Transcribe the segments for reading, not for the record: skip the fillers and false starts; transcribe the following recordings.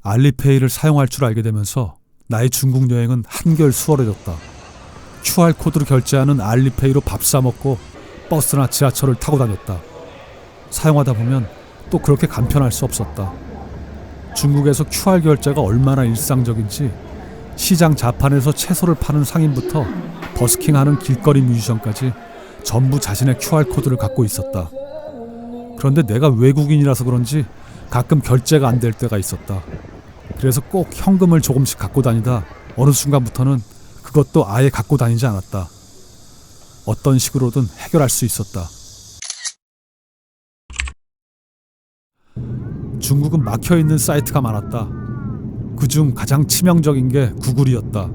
알리페이를 사용할 줄 알게 되면서 나의 중국 여행은 한결 수월해졌다. QR코드로 결제하는 알리페이로 밥 사 먹고 버스나 지하철을 타고 다녔다. 사용하다 보면 또 그렇게 간편할 수 없었다. 중국에서 QR 결제가 얼마나 일상적인지 시장 자판에서 채소를 파는 상인부터 버스킹하는 길거리 뮤지션까지 전부 자신의 QR코드를 갖고 있었다. 그런데 내가 외국인이라서 그런지 가끔 결제가 안 될 때가 있었다. 그래서 꼭 현금을 조금씩 갖고 다니다 어느 순간부터는 그것도 아예 갖고 다니지 않았다. 어떤 식으로든 해결할 수 있었다. 중국은 막혀있는 사이트가 많았다. 그중 가장 치명적인 게 구글이었다.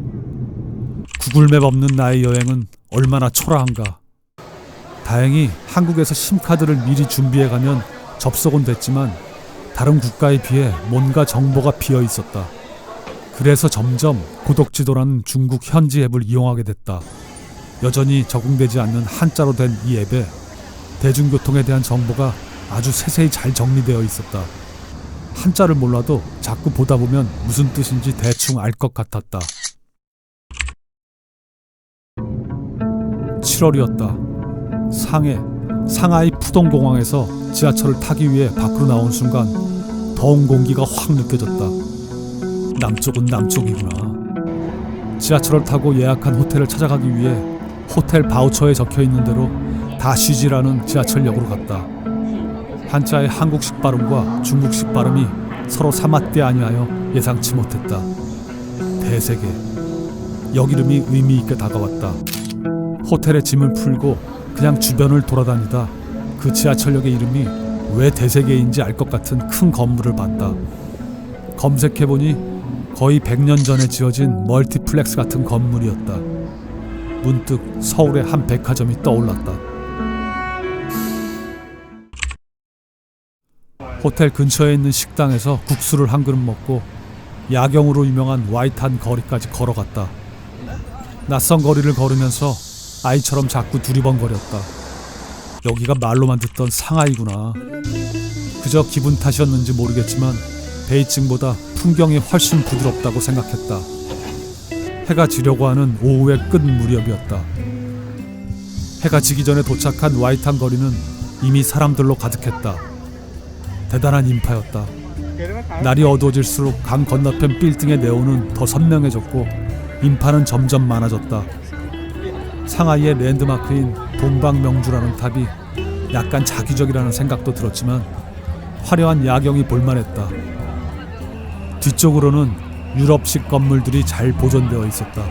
구글맵 없는 나의 여행은 얼마나 초라한가. 다행히 한국에서 심카드를 미리 준비해가면 접속은 됐지만 다른 국가에 비해 뭔가 정보가 비어 있었다. 그래서 점점 고독지도라는 중국 현지 앱을 이용하게 됐다. 여전히 적응되지 않는 한자로 된 이 앱에 대중교통에 대한 정보가 아주 세세히 잘 정리되어 있었다. 한자를 몰라도 자꾸 보다 보면 무슨 뜻인지 대충 알 것 같았다. 7월이었다. 상하이 푸동공항에서 지하철을 타기 위해 밖으로 나온 순간 더운 공기가 확 느껴졌다. 남쪽은 남쪽이구나. 지하철을 타고 예약한 호텔을 찾아가기 위해 호텔 바우처에 적혀있는 대로 다 쉬지라는 지하철역으로 갔다. 한자의 한국식 발음과 중국식 발음이 서로 사맞대 아니하여 예상치 못했다. 대세계. 역 이름이 의미 있게 다가왔다. 호텔에 짐을 풀고 그냥 주변을 돌아다니다 그 지하철역의 이름이 왜 대세계인지 알 것 같은 큰 건물을 봤다. 검색해보니 거의 100년 전에 지어진 멀티플렉스 같은 건물이었다. 문득 서울의 한 백화점이 떠올랐다. 호텔 근처에 있는 식당에서 국수를 한 그릇 먹고 야경으로 유명한 와이탄 거리까지 걸어갔다. 낯선 거리를 걸으면서 아이처럼 자꾸 두리번거렸다. 여기가 말로만 듣던 상하이구나. 그저 기분 탓이었는지 모르겠지만 베이징보다 풍경이 훨씬 부드럽다고 생각했다. 해가 지려고 하는 오후의 끝 무렵이었다. 해가 지기 전에 도착한 와이탄 거리는 이미 사람들로 가득했다. 대단한 인파였다. 날이 어두워질수록 강 건너편 빌딩의 네온은 더 선명해졌고 인파는 점점 많아졌다. 상하이의 랜드마크인 동방명주라는 탑이 약간 자기적이라는 생각도 들었지만 화려한 야경이 볼만했다. 뒤쪽으로는 유럽식 건물들이 잘 보존되어 있었다.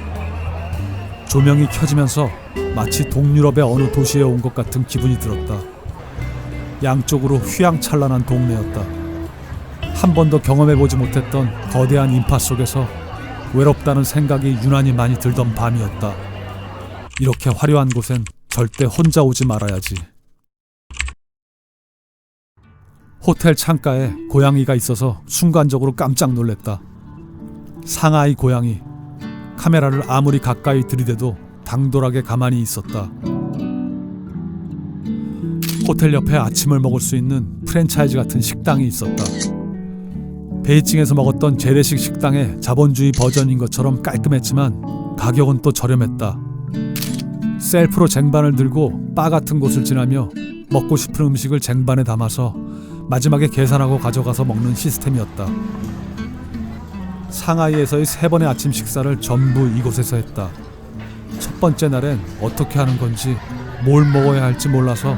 조명이 켜지면서 마치 동유럽의 어느 도시에 온 것 같은 기분이 들었다. 양쪽으로 휘황찬란한 동네였다. 한 번도 경험해보지 못했던 거대한 인파 속에서 외롭다는 생각이 유난히 많이 들던 밤이었다. 이렇게 화려한 곳엔 절대 혼자 오지 말아야지. 호텔 창가에 고양이가 있어서 순간적으로 깜짝 놀랐다. 상하이 고양이. 카메라를 아무리 가까이 들이대도 당돌하게 가만히 있었다. 호텔 옆에 아침을 먹을 수 있는 프랜차이즈 같은 식당이 있었다. 베이징에서 먹었던 재래식 식당의 자본주의 버전인 것처럼 깔끔했지만 가격은 또 저렴했다. 셀프로 쟁반을 들고 바 같은 곳을 지나며 먹고 싶은 음식을 쟁반에 담아서 마지막에 계산하고 가져가서 먹는 시스템이었다. 상하이에서의 3번의 아침 식사를 전부 이곳에서 했다. 첫 번째 날엔 어떻게 하는 건지 뭘 먹어야 할지 몰라서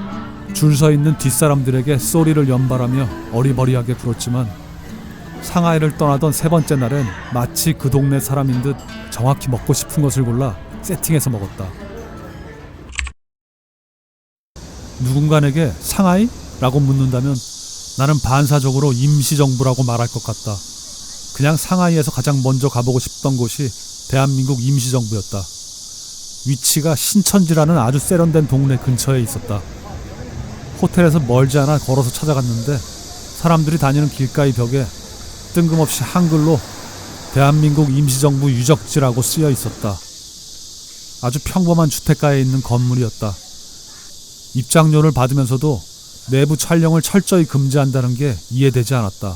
줄 서 있는 뒷사람들에게 쏘리를 연발하며 어리버리하게 굴었지만 상하이를 떠나던 3번째 날엔 마치 그 동네 사람인 듯 정확히 먹고 싶은 것을 골라 세팅해서 먹었다. 누군가에게 상하이? 라고 묻는다면 나는 반사적으로 임시정부라고 말할 것 같다. 그냥 상하이에서 가장 먼저 가보고 싶던 곳이 대한민국 임시정부였다. 위치가 신천지라는 아주 세련된 동네 근처에 있었다. 호텔에서 멀지 않아 걸어서 찾아갔는데 사람들이 다니는 길가의 벽에 뜬금없이 한글로 대한민국 임시정부 유적지라고 쓰여 있었다. 아주 평범한 주택가에 있는 건물이었다. 입장료를 받으면서도 내부 촬영을 철저히 금지한다는 게 이해되지 않았다.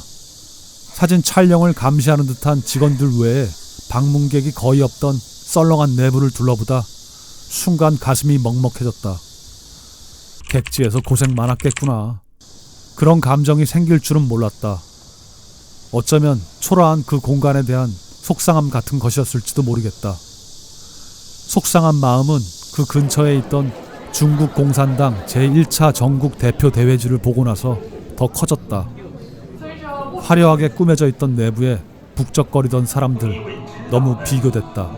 사진 촬영을 감시하는 듯한 직원들 외에 방문객이 거의 없던 썰렁한 내부를 둘러보다 순간 가슴이 먹먹해졌다. 객지에서 고생 많았겠구나. 그런 감정이 생길 줄은 몰랐다. 어쩌면 초라한 그 공간에 대한 속상함 같은 것이었을지도 모르겠다. 속상한 마음은 그 근처에 있던 중국 공산당 제1차 전국 대표 대회지를 보고 나서 더 커졌다. 화려하게 꾸며져 있던 내부에 북적거리던 사람들, 너무 비교됐다.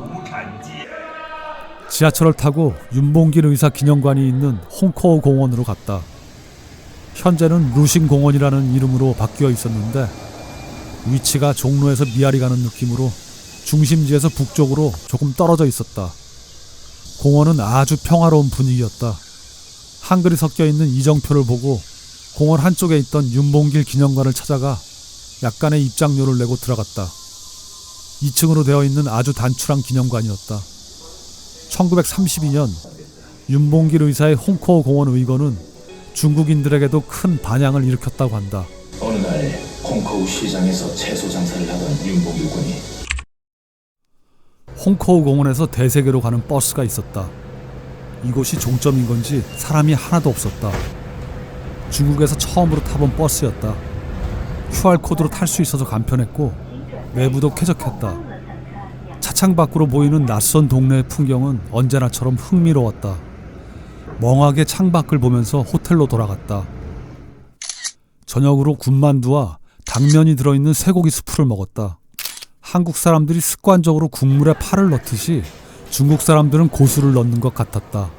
지하철을 타고 윤봉길 의사 기념관이 있는 홍코우 공원으로 갔다. 현재는 루싱 공원이라는 이름으로 바뀌어 있었는데 위치가 종로에서 미아리 가는 느낌으로 중심지에서 북쪽으로 조금 떨어져 있었다. 공원은 아주 평화로운 분위기였다. 한글이 섞여 있는 이정표를 보고 공원 한쪽에 있던 윤봉길 기념관을 찾아가 약간의 입장료를 내고 들어갔다. 2층으로 되어 있는 아주 단출한 기념관이었다. 1932년 윤봉길 의사의 홍코우 공원 의거는 중국인들에게도 큰 반향을 일으켰다고 한다. 어느 날 홍코우 시장에서 채소 장사를 하던 윤봉길 군이 홍코우 공원에서 대세계로 가는 버스가 있었다. 이곳이 종점인 건지 사람이 하나도 없었다. 중국에서 처음으로 타본 버스였다. QR코드로 탈 수 있어서 간편했고 내부도 쾌적했다. 차창 밖으로 보이는 낯선 동네의 풍경은 언제나처럼 흥미로웠다. 멍하게 창밖을 보면서 호텔로 돌아갔다. 저녁으로 군만두와 당면이 들어있는 쇠고기 스프를 먹었다. 한국 사람들이 습관적으로 국물에 파를 넣듯이 중국 사람들은 고수를 넣는 것 같았다.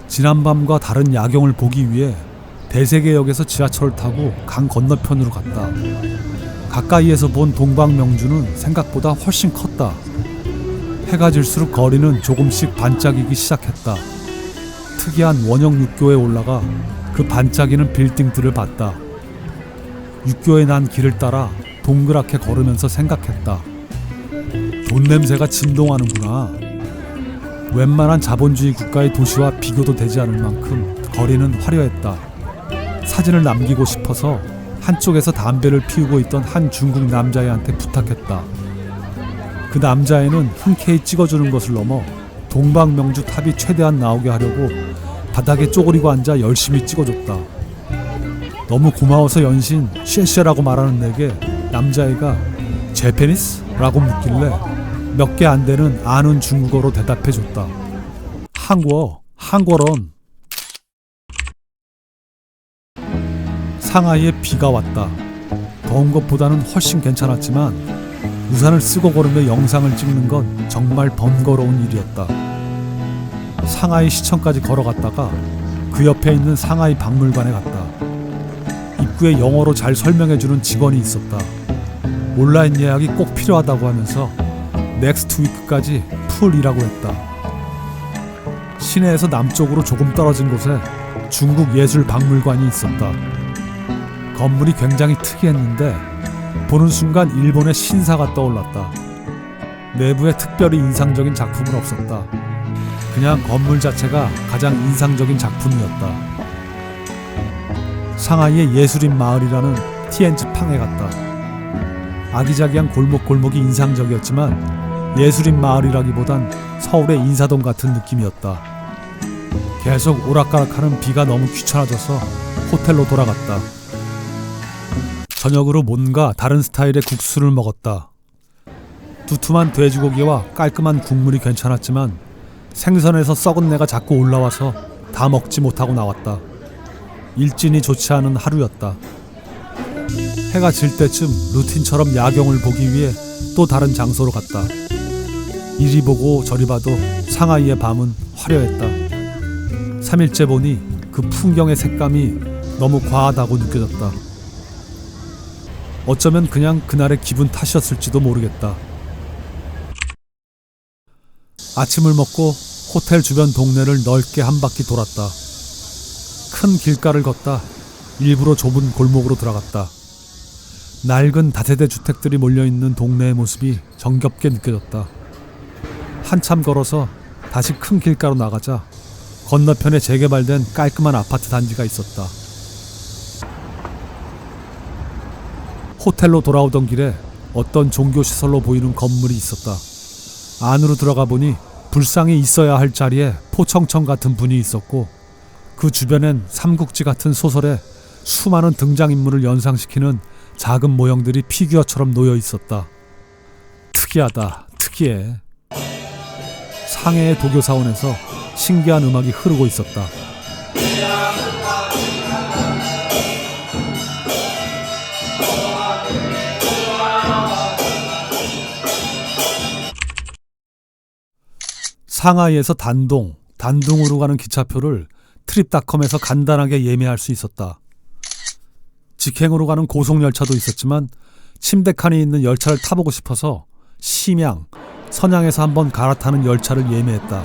지난밤과 다른 야경을 보기 위해 대세계역에서 지하철을 타고 강 건너편으로 갔다. 가까이에서 본 동방명주는 생각보다 훨씬 컸다. 해가 질수록 거리는 조금씩 반짝이기 시작했다. 특이한 원형 육교에 올라가 그 반짝이는 빌딩들을 봤다. 육교에 난 길을 따라 동그랗게 걸으면서 생각했다. 돈 냄새가 진동하는구나. 웬만한 자본주의 국가의 도시와 비교도 되지 않을 만큼 거리는 화려했다. 사진을 남기고 싶어서 한쪽에서 담배를 피우고 있던 한 중국 남자애한테 부탁했다. 그 남자애는 흔쾌히 찍어주는 것을 넘어 동방명주 탑이 최대한 나오게 하려고 바닥에 쪼그리고 앉아 열심히 찍어줬다. 너무 고마워서 연신 쉐쉐라고 말하는 내게 남자애가 제페니스? 라고 묻길래 몇 개 안 되는 아는 중국어로 대답해줬다. 한국어런. 상하이에 비가 왔다. 더운 것보다는 훨씬 괜찮았지만 우산을 쓰고 걸으며 영상을 찍는 건 정말 번거로운 일이었다. 상하이 시청까지 걸어갔다가 그 옆에 있는 상하이 박물관에 갔다. 입구에 영어로 잘 설명해주는 직원이 있었다. 온라인 예약이 꼭 필요하다고 하면서 넥스트 위크까지 풀이라고 했다. 시내에서 남쪽으로 조금 떨어진 곳에 중국 예술 박물관이 있었다. 건물이 굉장히 특이했는데 보는 순간 일본의 신사가 떠올랐다. 내부에 특별히 인상적인 작품은 없었다. 그냥 건물 자체가 가장 인상적인 작품이었다. 상하이의 예술인 마을이라는 티엔즈팡에 갔다. 아기자기한 골목골목이 인상적이었지만 예술인 마을이라기보단 서울의 인사동 같은 느낌이었다. 계속 오락가락하는 비가 너무 귀찮아져서 호텔로 돌아갔다. 저녁으로 뭔가 다른 스타일의 국수를 먹었다. 두툼한 돼지고기와 깔끔한 국물이 괜찮았지만 생선에서 썩은 내가 자꾸 올라와서 다 먹지 못하고 나왔다. 일진이 좋지 않은 하루였다. 해가 질 때쯤 루틴처럼 야경을 보기 위해 또 다른 장소로 갔다. 이리 보고 저리 봐도 상하이의 밤은 화려했다. 3일째 보니 그 풍경의 색감이 너무 과하다고 느껴졌다. 어쩌면 그냥 그날의 기분 탓이었을지도 모르겠다. 아침을 먹고 호텔 주변 동네를 넓게 한 바퀴 돌았다. 큰 길가를 걷다 일부러 좁은 골목으로 들어갔다. 낡은 다세대 주택들이 몰려있는 동네의 모습이 정겹게 느껴졌다. 한참 걸어서 다시 큰 길가로 나가자 건너편에 재개발된 깔끔한 아파트 단지가 있었다. 호텔로 돌아오던 길에 어떤 종교시설로 보이는 건물이 있었다. 안으로 들어가 보니 불상이 있어야 할 자리에 포청청 같은 분이 있었고 그 주변엔 삼국지 같은 소설에 수많은 등장인물을 연상시키는 작은 모형들이 피규어처럼 놓여 있었다. 특이하다. 특이해. 상해의 도교사원에서 신기한 음악이 흐르고 있었다. 상하이에서 단둥으로 가는 기차표를 트립닷컴에서 간단하게 예매할 수 있었다. 직행으로 가는 고속열차도 있었지만 침대 칸이 있는 열차를 타보고 싶어서 심양, 선양에서 한번 갈아타는 열차를 예매했다.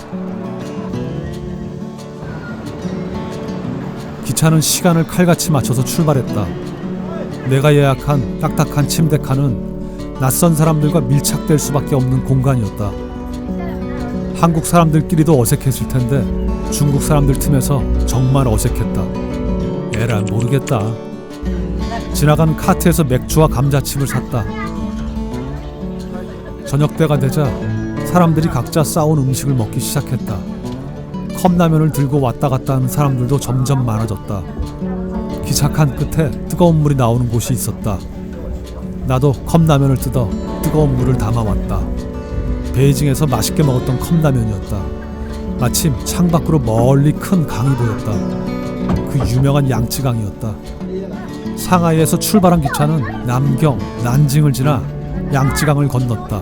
기차는 시간을 칼같이 맞춰서 출발했다. 내가 예약한 딱딱한 침대 칸은 낯선 사람들과 밀착될 수밖에 없는 공간이었다. 한국 사람들끼리도 어색했을 텐데 중국 사람들 틈에서 정말 어색했다. 에라 모르겠다. 지나간 카트에서 맥주와 감자칩을 샀다. 저녁때가 되자 사람들이 각자 싸온 음식을 먹기 시작했다. 컵라면을 들고 왔다 갔다 하는 사람들도 점점 많아졌다. 기차칸 끝에 뜨거운 물이 나오는 곳이 있었다. 나도 컵라면을 뜯어 뜨거운 물을 담아왔다. 베이징에서 맛있게 먹었던 컵라면이었다. 마침 창밖으로 멀리 큰 강이 보였다. 그 유명한 양쯔강이었다. 상하이에서 출발한 기차는 남경, 난징을 지나 양쯔강을 건넜다.